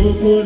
If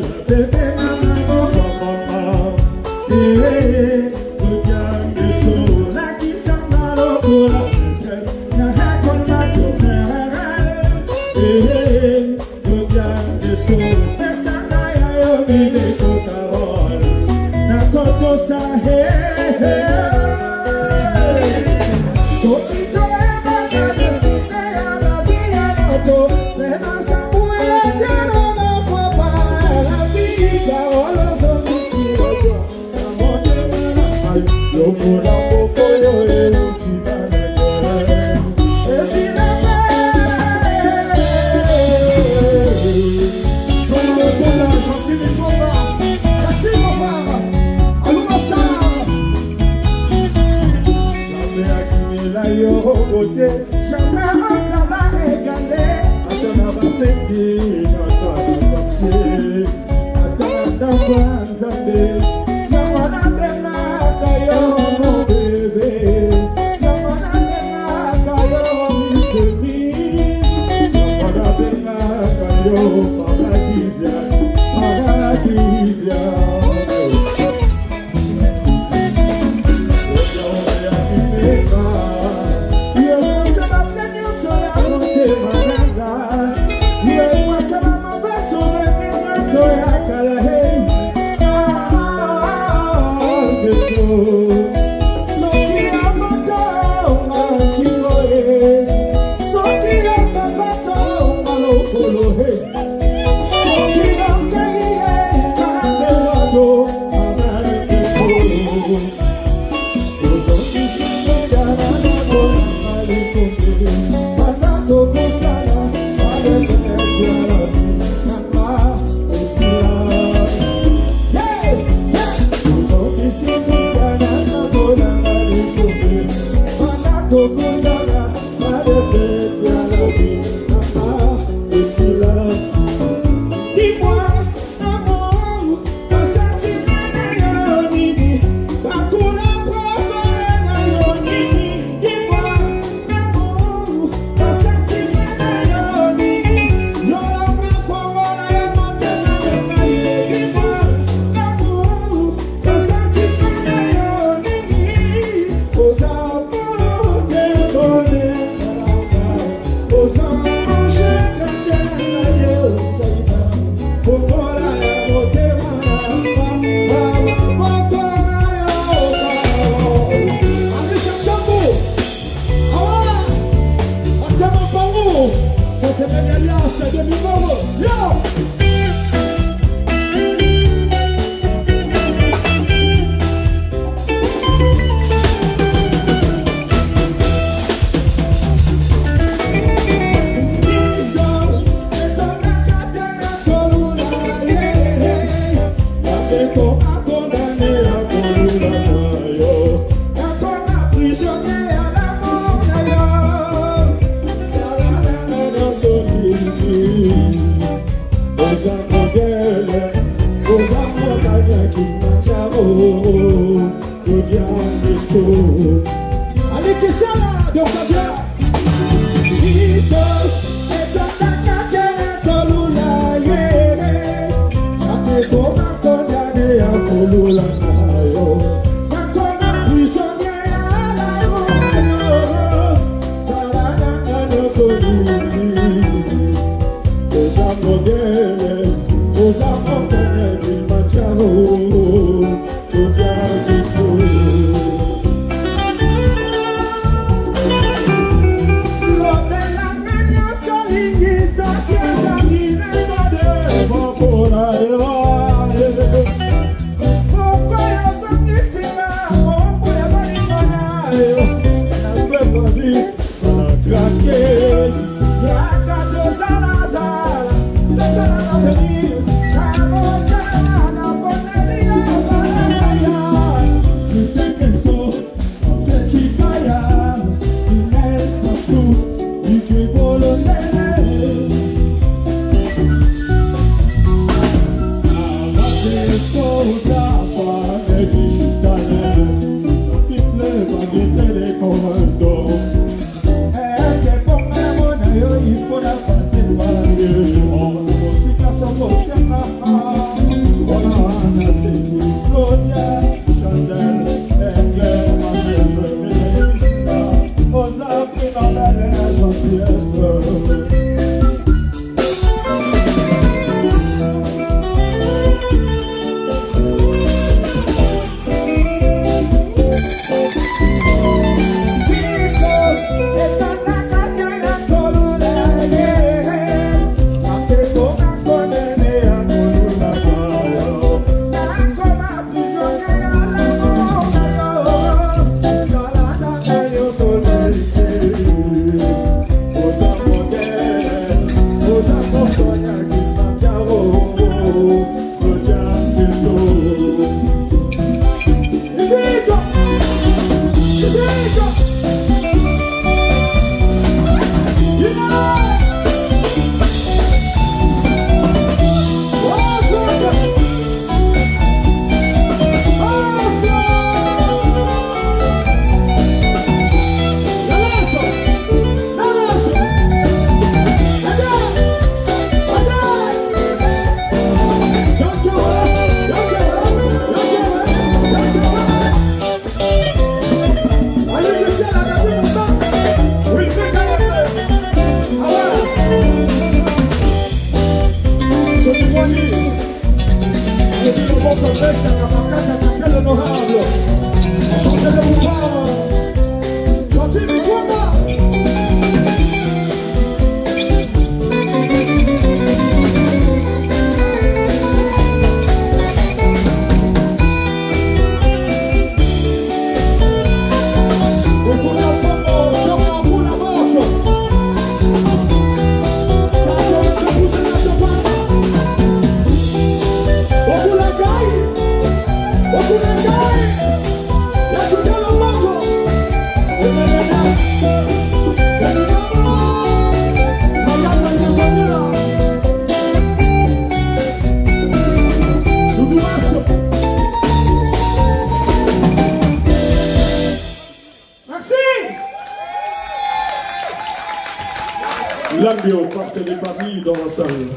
Lambio, partez des familles dans la salle.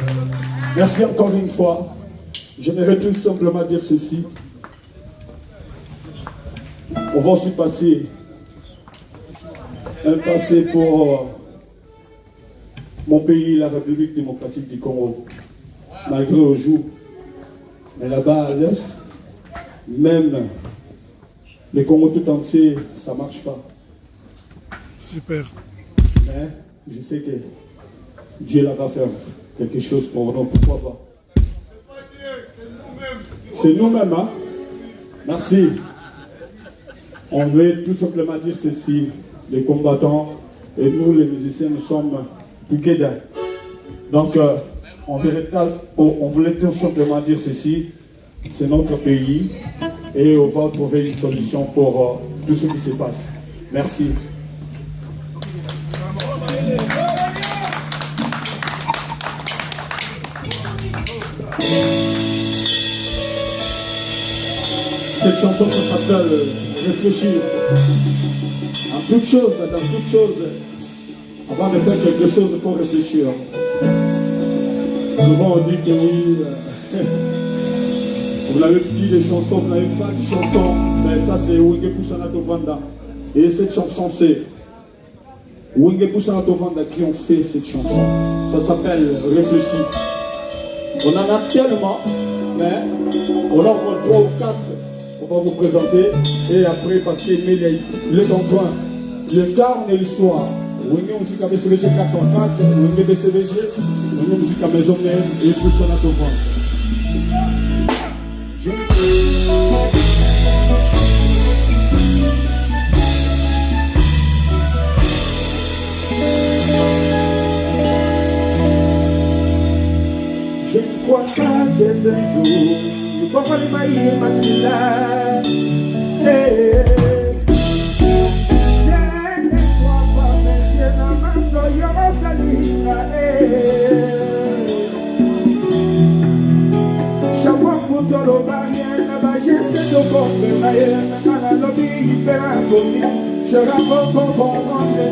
Merci encore une fois. J'aimerais tout simplement dire ceci. On va aussi passer un passé pour mon pays, la République démocratique du Congo. Malgré au jour, mais là-bas à l'Est, même le Congo tout entier, ça ne marche pas. Super. Mais je sais que Dieu là va faire quelque chose pour nous. Pourquoi pas? C'est nous-mêmes, hein? Merci. On veut tout simplement dire ceci. Les combattants et nous, les musiciens, nous sommes together. Donc, on voulait tout simplement dire ceci. C'est notre pays et on va trouver une solution pour tout ce qui se passe. Merci. Cette chanson s'appelle Réfléchir. En toute chose, dans toute chose, avant de faire quelque chose, il faut réfléchir. Souvent on dit que oui, vous n'avez plus de chansons, vous n'avez pas de chansons, mais ça c'est Wenge Poussanato Vanda. Et cette chanson c'est Wenge Poussanato Vanda qui ont fait cette chanson. Ça s'appelle Réfléchir. On en a tellement, mais on en voit 3 ou 4. On va vous présenter et après parce qu'il met le conjoint, le carne et l'histoire. Wenge musique à BCVG 404, Wenge BCVG, Wenge musique à Maison Mère et Poussanato Vanda. Je ne crois pas que un jour, je comprends les mailles maquilla. Je ne crois pas, monsieur Namaso, Yoro Salina. Chapeau pour tout le barrière, la majesté de Bombe, Maïen, Nana Lobby, Hyperaboni. Je raconte pour comprendre les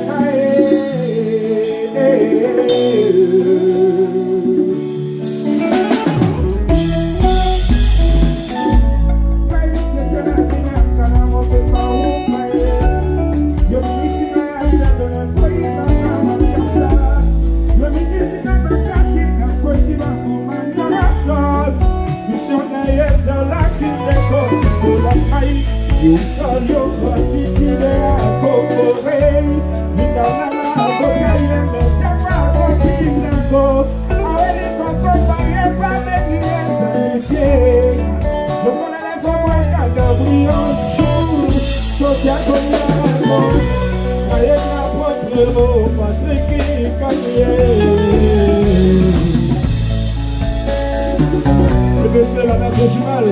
Réginal,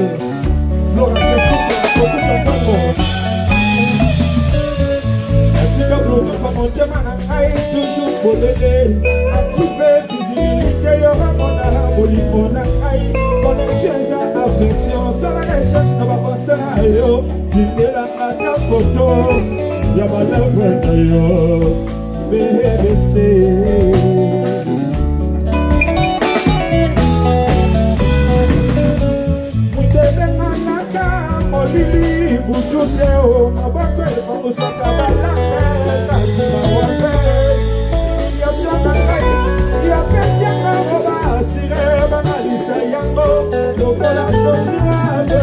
Flora Kessoka, Kokuta Kongo. Atika Blota Famonte Manangai, toujours pour l'aider. Activer visibilité, y'aura mon araboli, mon angai. Connexion, ça, affection, ça la recherche, n'a pas pensé à yo. Quitter la mata photo, y'a ma lèvre de yo. BBC. Lili Bujuteo, Mabaka, Mamusaka, Balaka, Kasimawabe, Yashakai, Yapesiaka, Roba, Sire, Banalisa, Yango, Lokola, Josirade,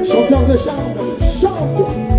chanteur de chambre, chante.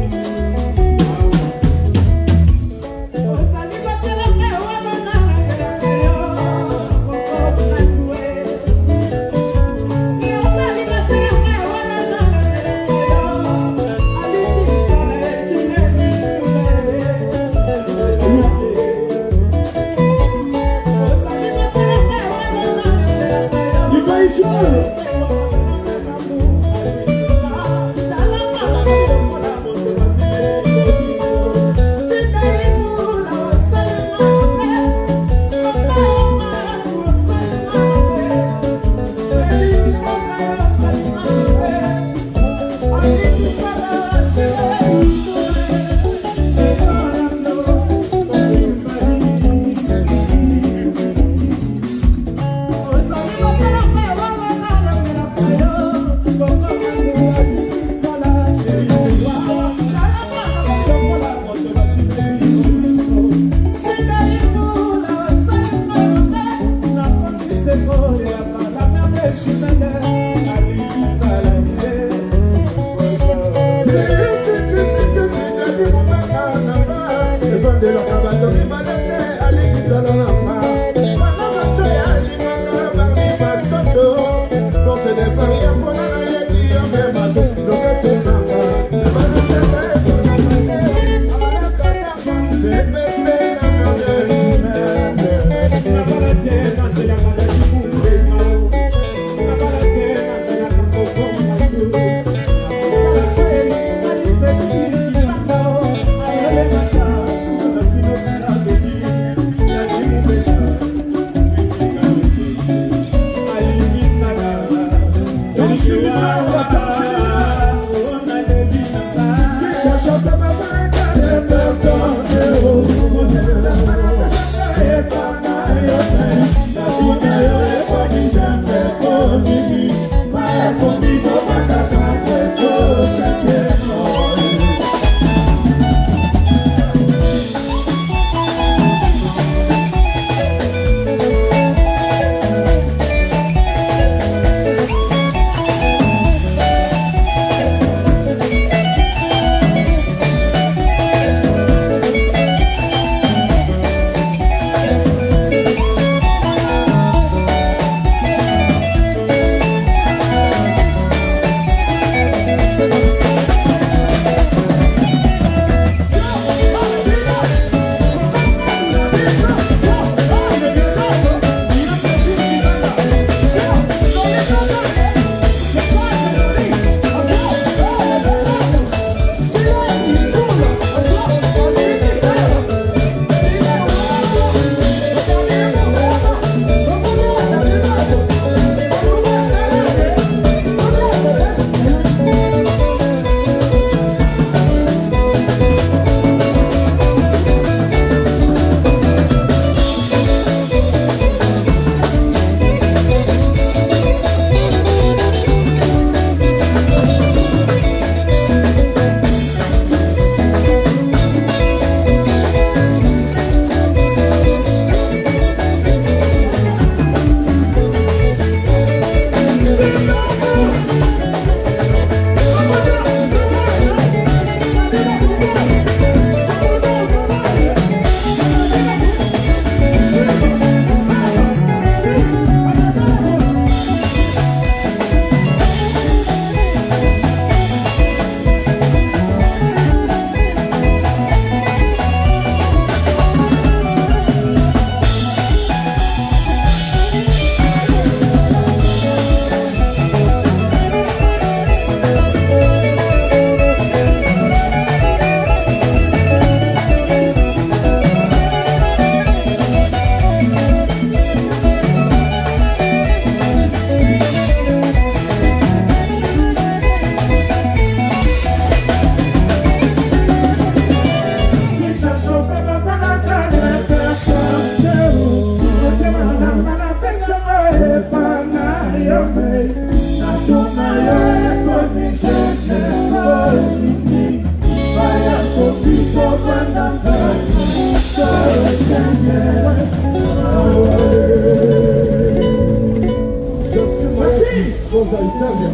Forza Italia.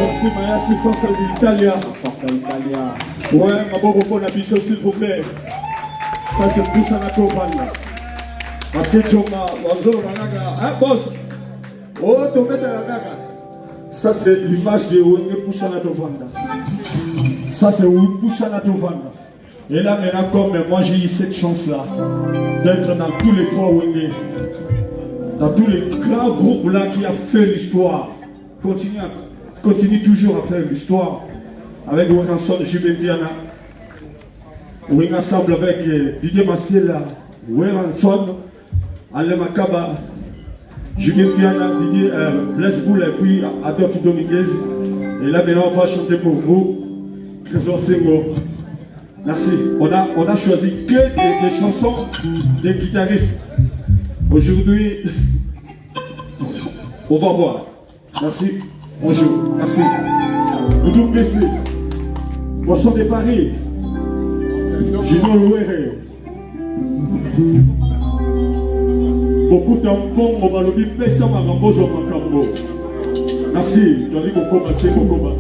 Merci, merci, Forza d'Italia. Forza Italia. Ouais, ma bon repos, la bicho, s'il vous plaît. Ça, c'est tout ça, la covane. Parce que tu m'as. Hein, boss? Oh, tu mets la gaga. Ça, c'est l'image de Wenge Poussana Tovanda. Ça, c'est Wenge Poussana Tovanda. Et là, maintenant, comme moi, j'ai eu cette chance-là d'être dans tous les trois Wenge. Dans tous les grands groupes là qui a fait l'histoire continue toujours à faire l'histoire avec Weranson Jubendiana. On est ensemble avec Didier Massiela, Weranson, Alain Makaba, Julien Piana, Didier Lesboul et puis Adolphe Dominguez. Et là maintenant on va chanter pour vous, Trésor Sengo. Merci. On a choisi que des chansons des guitaristes. Aujourd'hui, on va voir. Merci. Bonjour. Merci. Vous nous blessez. Poisson de Paris. Gino Louere. Beaucoup d'ampons, on va le dire, pesa marambozo makambo. Merci. J'en pour commencer, pour combat.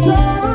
Yeah.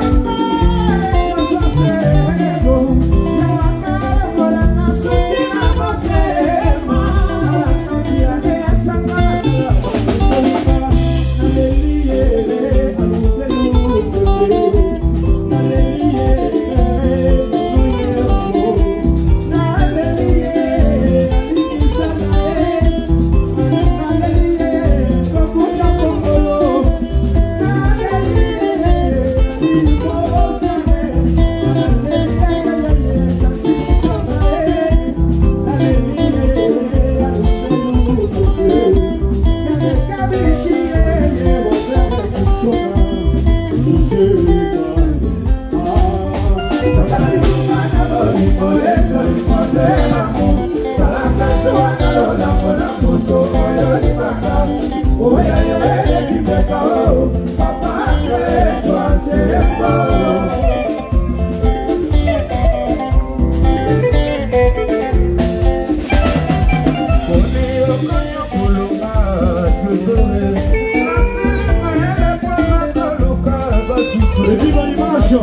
Et vive l'image.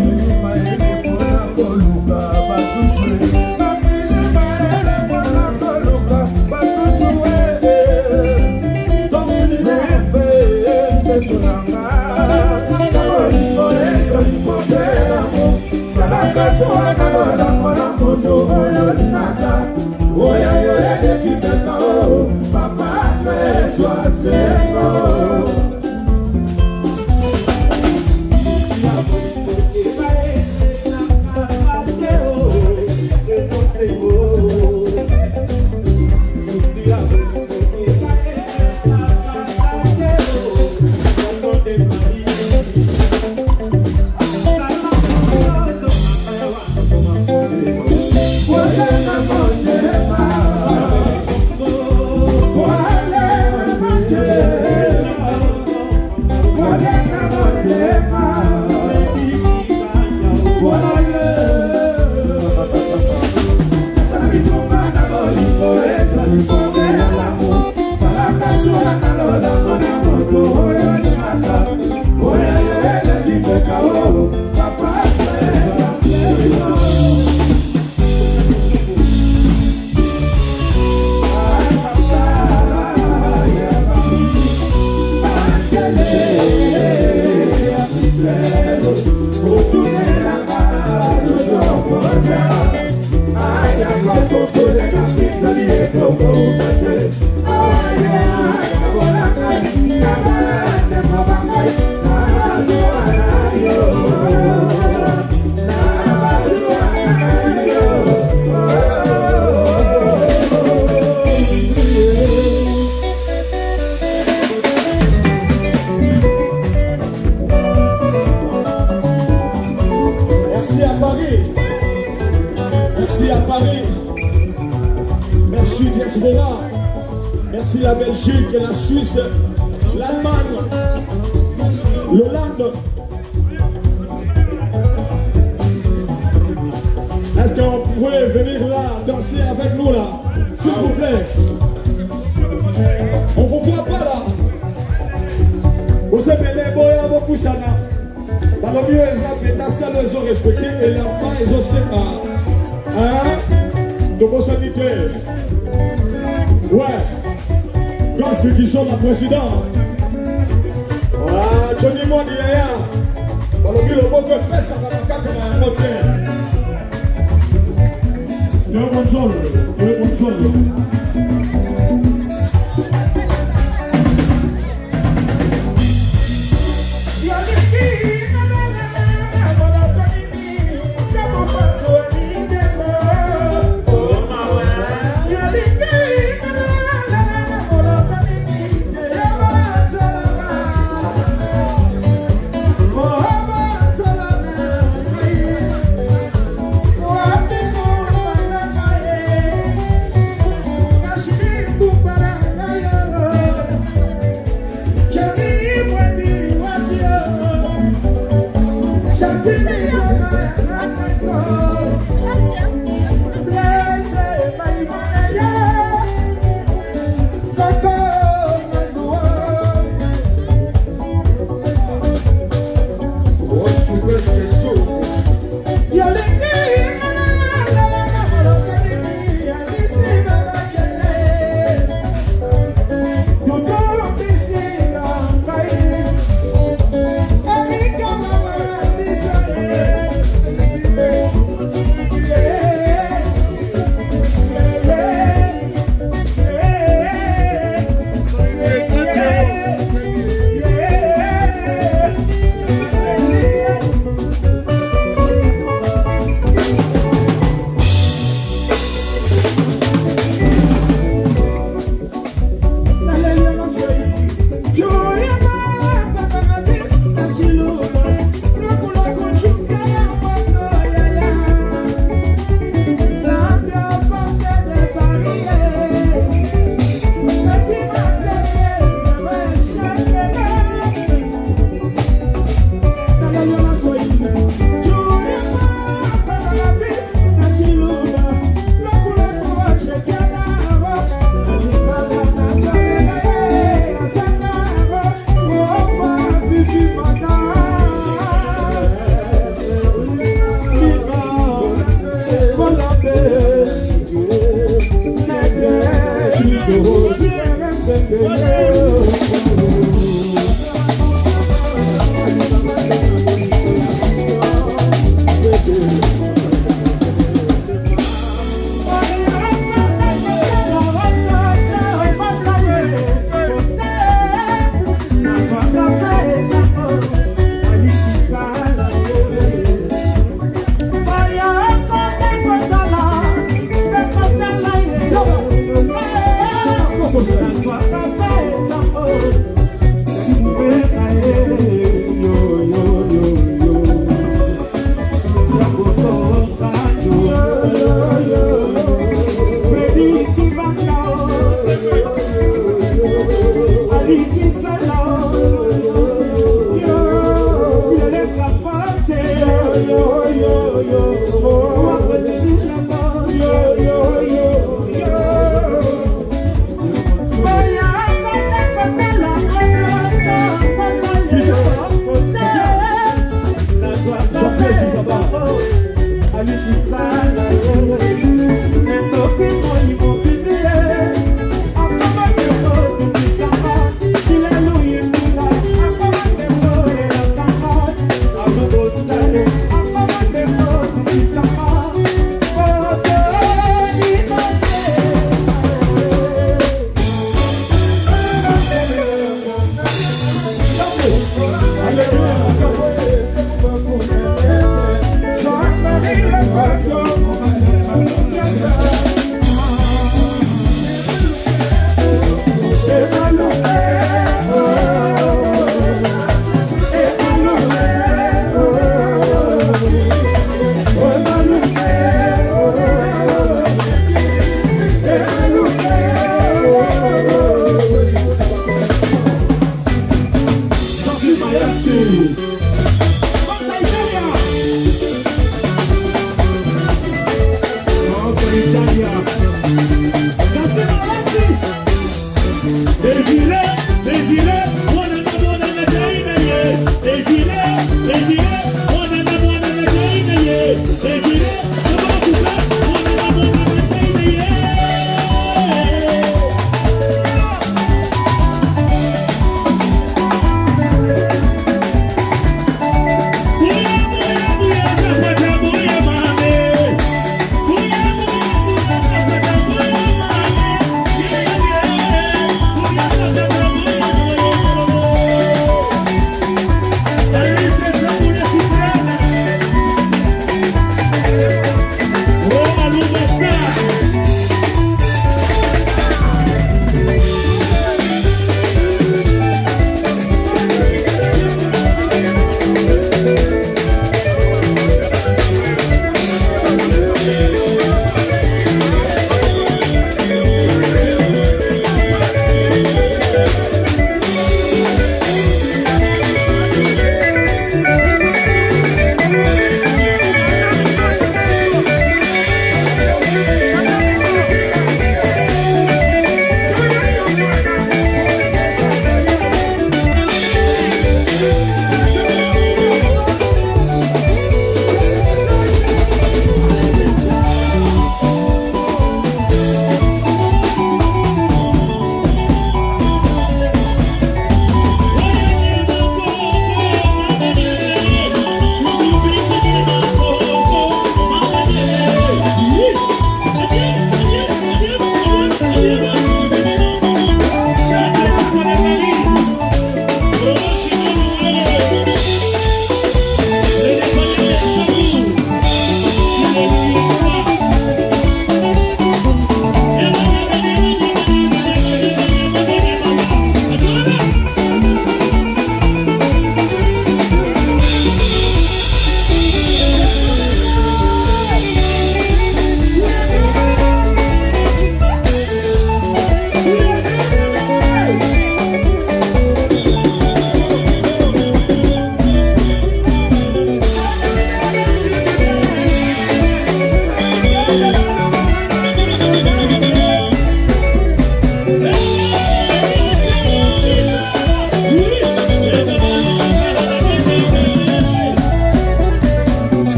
Merci la Belgique, la Suisse, l'Allemagne, l'Hollande. Est-ce qu'on pourrait venir là, danser avec nous là, s'il vous plaît? On vous voit pas là. Vous savez les boys beaucoup ça là. Dans le mieux exemple, dans ça les ont respecté et là-bas ils ont séparé. Hein? De vos sanitaires. Ouais. Golf qui sont la présidente. Ah, Johnny Mondi Yaya. Dans le mieux le mot que fait ça dans la carte de la montée. Deux bonnes zones. Deux bonnes zones. yo, yo, yo, oh.